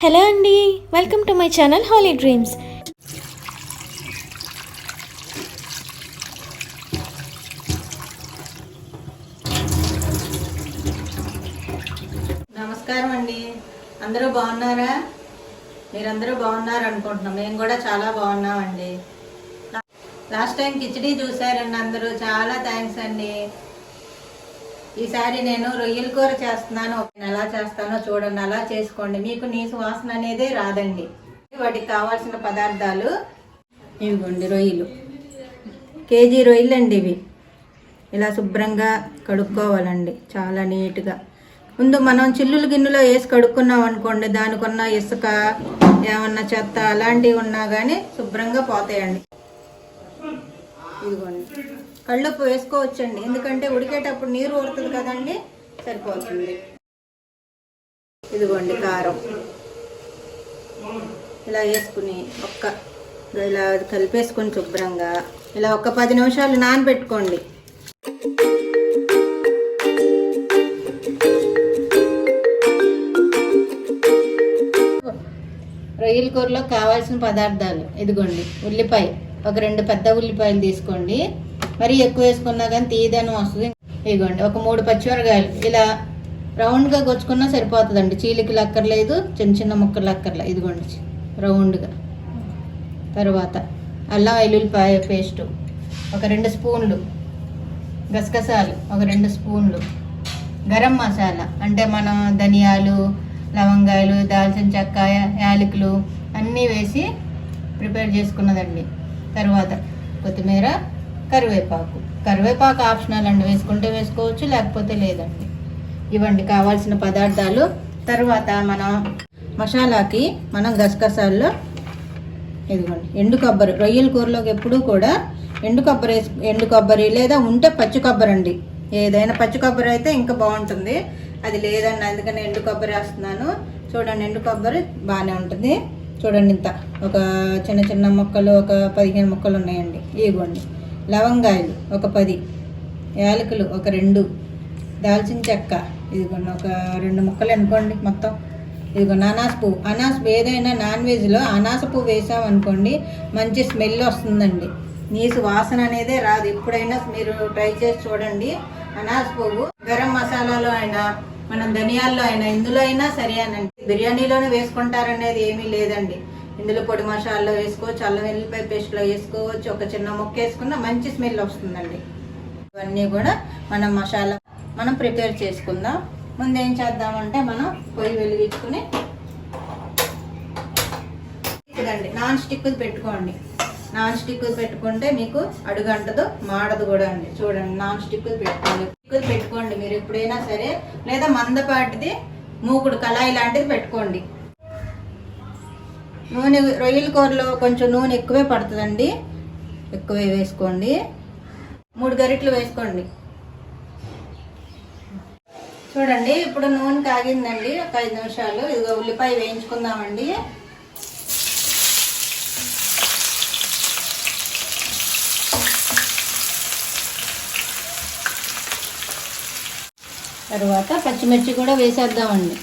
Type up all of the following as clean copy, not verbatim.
Hello అండి, welcome to my channel holly dreams. నమస్కారం అండి. అందరూ బాగున్నారా? మీరందరూ బాగున్నారు అనుకుంటున్నాం. మేము కూడా చాలా బాగున్నామండి. లాస్ట్ టైం కిచిడీ చూసారండి అందరూ, చాలా థ్యాంక్స్ అండి. ఈసారి నేను రొయ్యల కూర చేస్తున్నాను. ఎలా చేస్తానో చూడండి, అలా చేసుకోండి. మీకు నీసు వాసన అనేదే రాదండి. వాటికి కావాల్సిన పదార్థాలు ఇవిగోండి. రొయ్యలు, కేజీ రొయ్యలు అండి. ఇవి ఇలా శుభ్రంగా కడుక్కోవాలండి, చాలా నీట్గా. ముందు మనం చిల్లులు గిన్నెలో వేసి కడుక్కున్నాం అనుకోండి, దానికున్న ఇసుక ఏమన్నా చెత్త అలాంటివి ఉన్నా కానీ శుభ్రంగా పోతాయండి. ఇదిగోండి, కళ్ళుప్పు వేసుకోవచ్చండి, ఎందుకంటే ఉడికేటప్పుడు నీరు ఊరుతుంది కదండి, సరిపోతుంది. ఇదిగోండి కారం ఇలా వేసుకుని ఇలా కలిపేసుకొని శుభ్రంగా ఇలా 10 నిమిషాలు నానబెట్టుకోండి. రొయ్యల కూరలో కావాల్సిన పదార్థాలు ఇదిగోండి. ఉల్లిపాయ, ఒక 2 పెద్ద ఉల్లిపాయలు తీసుకోండి. మరీ ఎక్కువ వేసుకున్నా కానీ తీయదనం వస్తుంది. ఇదిగోండి, ఒక 3 పచ్చిమిరకాయలు ఇలా రౌండ్గా గొచ్చుకున్నా సరిపోతుందండి. చీలికలు అక్కర్లేదు, చిన్న చిన్న ముక్కలు అక్కర్లేదు. ఇదిగోండి రౌండ్గా. తర్వాత అల్లం వెల్లుల్లిపాయ పేస్టు ఒక 2 స్పూన్లు, గసగసాలు ఒక 2 స్పూన్లు, గరం మసాలా అంటే మనం ధనియాలు, లవంగాలు, దాల్చిన చెక్క, యాలకులు అన్నీ వేసి ప్రిపేర్ చేసుకున్నదండి. తర్వాత కొత్తిమీర, కరివేపాకు ఆప్షనల్ అండి, వేసుకుంటే వేసుకోవచ్చు, లేకపోతే లేదండి. ఇవ్వండి కావాల్సిన పదార్థాలు. తర్వాత మనం మసాలాకి గసగసాల్లో ఇదిగోండి ఎండు కొబ్బరి. రొయ్యల కూరలోకి ఎప్పుడూ కూడా ఎండు కొబ్బరి లేదా ఉంటే పచ్చి కొబ్బరి అండి. ఏదైనా పచ్చి కొబ్బరి అయితే ఇంకా బాగుంటుంది, అది లేదండి, అందుకని ఎండు కొబ్బరి వేస్తున్నాను. చూడండి, ఎండు కొబ్బరి బాగానే ఉంటుంది. చూడండి, ఇంత ఒక చిన్న చిన్న ముక్కలు ఒక 15 ముక్కలు ఉన్నాయండి. ఇదిగోండి లవంగాయలు ఒక 10, యాలకులు ఒక 2, దాల్చిన చెక్క ఇదిగోండి ఒక 2 ముక్కలు అనుకోండి మొత్తం. ఇదిగోండి అనాస పువ్వు ఏదైనా నాన్ వెజ్లో అనాస పువ్వు వేసామనుకోండి మంచి స్మెల్ వస్తుందండి, నీసు వాసన అనేదే రాదు. ఎప్పుడైనా మీరు ట్రై చేసి చూడండి. అనాస పువ్వు గరం మసాలాలో అయినా మనం ధనియాల్లో అయినా ఇందులో అయినా సరేనండి. బిర్యానీలోనే వేసుకుంటారనేది ఏమీ లేదండి. ఇందులో పొడి మసాలాలో వేసుకోవచ్చు, అల్లం వెల్లుల్లిపాయ పేస్ట్లో వేసుకోవచ్చు. ఒక చిన్న ముక్క వేసుకున్న మంచి స్మెల్ వస్తుందండి. ఇవన్నీ కూడా మసాలా మనం ప్రిపేర్ చేసుకుందాం. ముందు ఏం చేద్దామంటే మనం పొయ్యి వెలిగించుకుని ఇదండి నాన్ స్టిక్ పెట్టుకోండి. నాన్ స్టిక్ పెట్టుకుంటే మీకు అడుగంటదు, మాడదు కూడా అండి. చూడండి, నాన్ స్టిక్ పెట్టుకోండి మీరు ఎప్పుడైనా సరే, లేదా మందపాటిది మూకుడు కళాయి లాంటిది పెట్టుకోండి. నూనె రొయ్యల కూరలో కొంచెం నూనె ఎక్కువే పడుతుందండి, ఎక్కువే వేసుకోండి. 3 గరిటెలు వేసుకోండి. చూడండి, ఇప్పుడు నూనె కాగిందండి. ఒక 5 నిమిషాలు ఇదిగో ఉల్లిపాయ వేయించుకుందామండి. తర్వాత పచ్చిమిర్చి కూడా వేసేద్దామండి.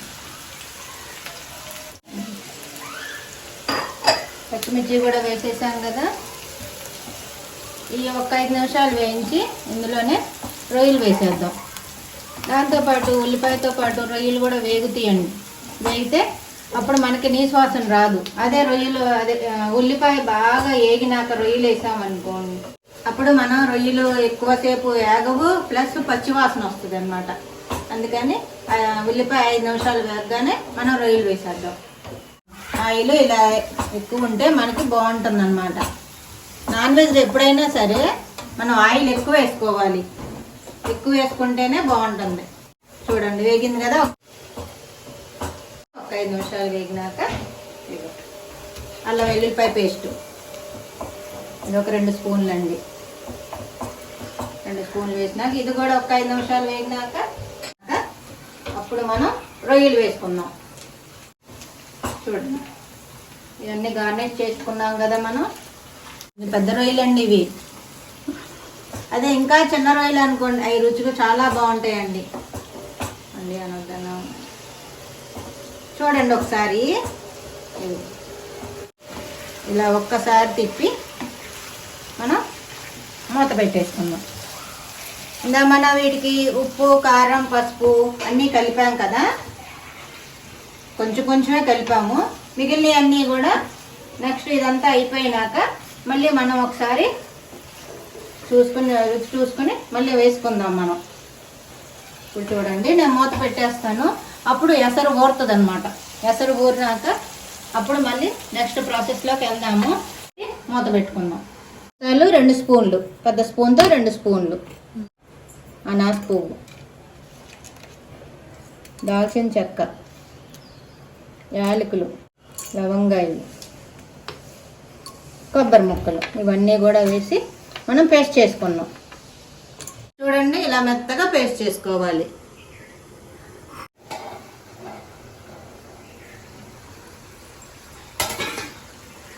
పచ్చిమిర్చి కూడా వేసేసాం కదా. ఈ ఒక 5 నిమిషాలు వేయించి ఇందులోనే రొయ్యలు వేసేద్దాం. దాంతోపాటు ఉల్లిపాయతో పాటు రొయ్యలు కూడా వేగుతాయండి. వేగితే అప్పుడు మనకి నీసు వాసన రాదు. అదే ఉల్లిపాయ బాగా ఏగినాక రొయ్యలు వేసామనుకోండి, అప్పుడు మనం రొయ్యలు ఎక్కువసేపు వేగవు, ప్లస్ పచ్చి వాసన వస్తుంది అన్నమాట. అందుకని ఉల్లిపాయ 5 నిమిషాలు వేగగానే మనం రొయ్యలు వేసేద్దాం. ఆయిల్ ఇలా ఎక్కువ ఉంటే మనకి బాగుంటుంది అన్నమాట. నాన్ వెజ్ ఎప్పుడైనా సరే మనం ఆయిల్ ఎక్కువ వేసుకోవాలి, ఎక్కువ వేసుకుంటేనే బాగుంటుంది. చూడండి, వేగింది కదా. ఒక 5 నిమిషాలు వేగినాక అల్లం వెల్లుల్లిపాయ పేస్టు ఇది ఒక 2 స్పూన్లు అండి. 2 స్పూన్లు వేసినాక ఇది కూడా ఒక 5 నిమిషాలు వేగినాక అప్పుడు మనం రొయ్యలు వేసుకుందాం. చూడండి, ఇవన్నీ గార్నిష్ చేసుకున్నాం కదా మనం. పెద్ద రొయ్యలు అండి ఇవి. అదే ఇంకా చిన్న రొయ్యలు అనుకోండి, అవి రుచిగా చాలా బాగుంటాయండి. అండి అనొద్దాను. చూడండి ఒకసారి ఇలా ఒక్కసారి తిప్పి మనం మూత పెట్టేసుకుందాం. ఇందా మనం వీటికి ఉప్పు, కారం, పసుపు అన్నీ కలిపాం కదా, కొంచెం కొంచెమే కలిపాము. మిగిలినవి అన్నీ కూడా నెక్స్ట్ ఇదంతా అయిపోయినాక మళ్ళీ మనం ఒకసారి రుచి చూసుకుని మళ్ళీ వేసుకుందాం మనం. ఇప్పుడు చూడండి, నేను మూత పెట్టేస్తాను. అప్పుడు ఎసరు ఊరుతుంది అనమాట. ఎసరు ఊరినాక అప్పుడు మళ్ళీ నెక్స్ట్ ప్రాసెస్లోకి వెళ్దాము. మూత పెట్టుకుందాం. 2 స్పూన్లు, పెద్ద స్పూన్తో 2 స్పూన్లు అనాస పువ్వు, దాల్చిన చెక్క, యాలకులు, లవంగాయలు, కొబ్బరి ముక్కలు ఇవన్నీ కూడా వేసి మనం పేస్ట్ చేసుకున్నాం. చూడండి, ఇలా మెత్తగా పేస్ట్ చేసుకోవాలి.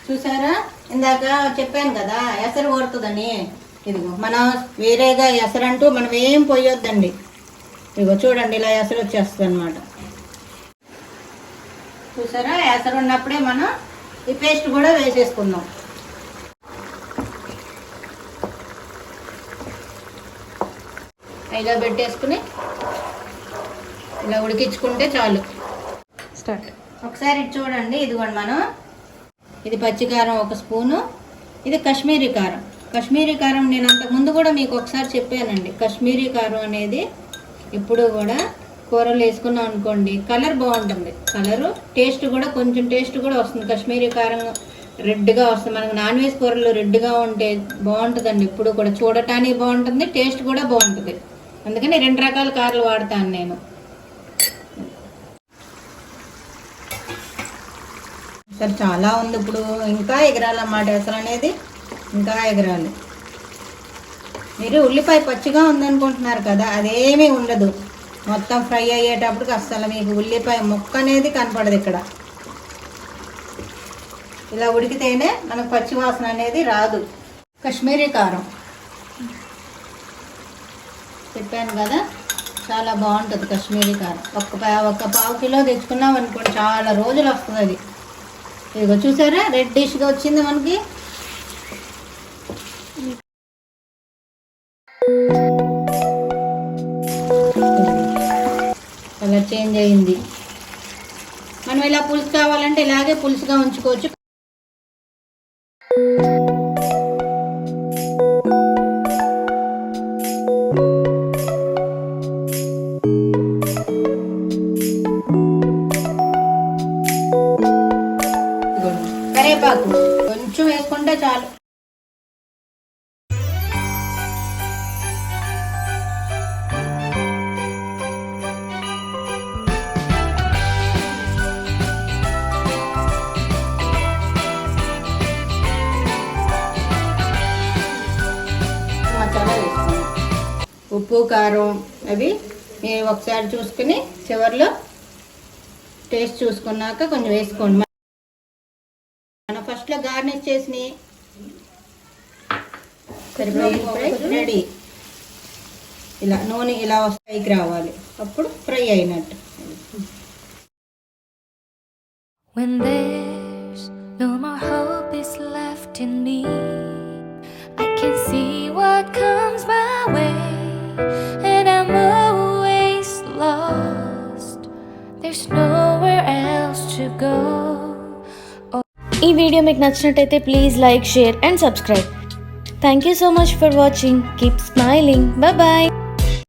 చూసారా, ఇందాక చెప్పాను కదా ఎసరు కొడుతుందని. ఇదిగో మనం వేరేగా ఎసరంటూ మనం ఏం పోయొద్దండి. ఇదిగో చూడండి, ఇలా ఎసరు వచ్చేస్తుంది అనమాట. చూసారా, ఎసరు ఉన్నప్పుడే మనం ఈ పేస్ట్ కూడా వేసేసుకుందాం. ఇలా పెట్టేసుకుని ఇలా ఉడికించుకుంటే చాలు. స్టార్ట్. ఒకసారి చూడండి, ఇదిగోండి మనం ఇది పచ్చికారం 1 స్పూను, ఇది కాశ్మీరీ కారం. కాశ్మీరీ కారం నేను అంతకుముందు కూడా మీకు ఒకసారి చెప్పానండి. కాశ్మీరీ కారం అనేది ఇప్పుడు కూడా కూరలు వేసుకున్నాం అనుకోండి, కలర్ బాగుంటుంది. కలరు టేస్ట్ కూడా కొంచెం టేస్ట్ కూడా వస్తుంది. కాశ్మీరీ కారం రెడ్గా వస్తుంది. మనకు నాన్ వెజ్ కూరలు రెడ్గా ఉంటే బాగుంటుందండి. ఇప్పుడు కూడా చూడటానికి బాగుంటుంది, టేస్ట్ కూడా బాగుంటుంది. అందుకని 2 రకాల కారాలు వాడతాను నేను. సరే, చాలా ఉంది. ఇప్పుడు ఇంకా ఎగరాలన్నమాట. ఎసరు అనేది ఇంకా ఎగరాలి. మీరు ఉల్లిపాయ పచ్చిగా ఉందనుకుంటున్నారు కదా, అదేమీ ఉండదు. మొత్తం ఫ్రై అయ్యేటప్పటికి అస్సలు మీకు ఉల్లిపాయ ముక్క అనేది కనపడదు. ఇక్కడ ఇలా ఉడికితేనే మనకు పచ్చి వాసన అనేది రాదు. కాశ్మీరీ కారం చెప్పాను కదా, చాలా బాగుంటుంది కాశ్మీరీ కారం. ఒక పావు కిలో తెచ్చుకున్నాం అనుకోండి, చాలా రోజులు వస్తుంది అది. ఇదిగో చూసారా, రెడ్డిష్గా వచ్చింది మనకి. కలర్ చేంజ్ అయింది. మనం ఇలా పులుసు కావాలంటే ఇలాగే పులుసుగా ఉంచుకోవచ్చు. కరివేపాకు కొంచెం వేసుకుంటే చాలు. మసాలా వేసుకోండి. ఉప్పు, కారం అవి మీరు ఒకసారి చూసుకుని చివరిలో టేస్ట్ చూసుకున్నాక కొంచెం వేసుకోండి. మనం ఫస్ట్లో గార్నిష్ చేసి రెడీ. ఇలా నూనె ఇలా పైకి రావాలి, అప్పుడు ఫ్రై అయినట్టు. When there's no more hope is left in me, I can see what comes my way, and I'm always lost. There's nowhere else to go. ఈ వీడియో మీకు నచ్చినట్టయితే please like, share and subscribe. Thank you so much for watching. Keep smiling. Bye bye.